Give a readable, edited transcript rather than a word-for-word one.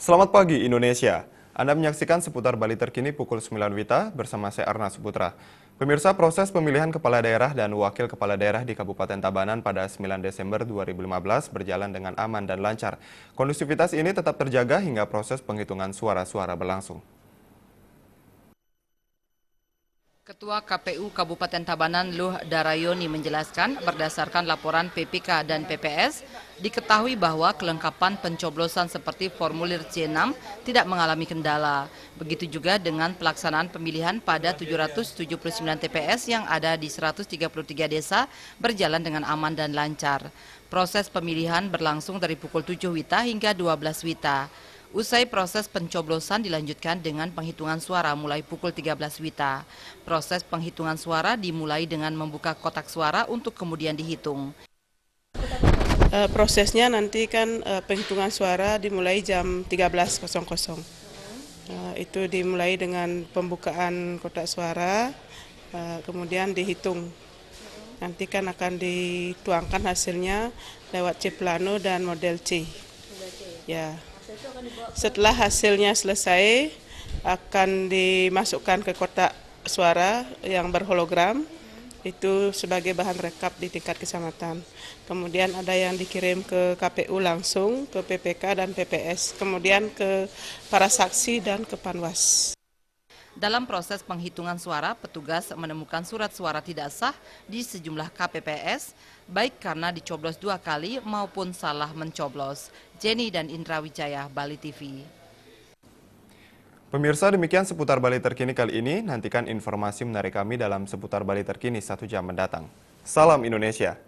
Selamat pagi Indonesia. Anda menyaksikan seputar Bali terkini pukul 9 WITA bersama saya Arna Suputra. Pemirsa, proses pemilihan kepala daerah dan wakil kepala daerah di Kabupaten Tabanan pada 9 Desember 2015 berjalan dengan aman dan lancar. Kondusivitas ini tetap terjaga hingga proses penghitungan suara-suara berlangsung. Ketua KPU Kabupaten Tabanan Luh Darayoni menjelaskan berdasarkan laporan PPK dan PPS, diketahui bahwa kelengkapan pencoblosan seperti formulir C6 tidak mengalami kendala. Begitu juga dengan pelaksanaan pemilihan pada 779 TPS yang ada di 133 desa berjalan dengan aman dan lancar. Proses pemilihan berlangsung dari pukul 7 WITA hingga 12 WITA. Usai proses pencoblosan dilanjutkan dengan penghitungan suara mulai pukul 13 WITA. Proses penghitungan suara dimulai dengan membuka kotak suara untuk kemudian dihitung. Prosesnya nanti kan penghitungan suara dimulai jam 13.00. Itu dimulai dengan pembukaan kotak suara, kemudian dihitung. Nanti kan akan dituangkan hasilnya lewat C plano dan model C. Ya. Setelah hasilnya selesai, akan dimasukkan ke kotak suara yang berhologram, itu sebagai bahan rekap di tingkat kecamatan. Kemudian ada yang dikirim ke KPU langsung, ke PPK dan PPS, kemudian ke para saksi dan ke Panwas. Dalam proses penghitungan suara, petugas menemukan surat suara tidak sah di sejumlah KPPS, baik karena dicoblos 2 kali maupun salah mencoblos. Jenny dan Indra Wijaya, Bali TV. Pemirsa, demikian seputar Bali terkini kali ini. Nantikan informasi menarik kami dalam seputar Bali terkini 1 jam mendatang. Salam Indonesia.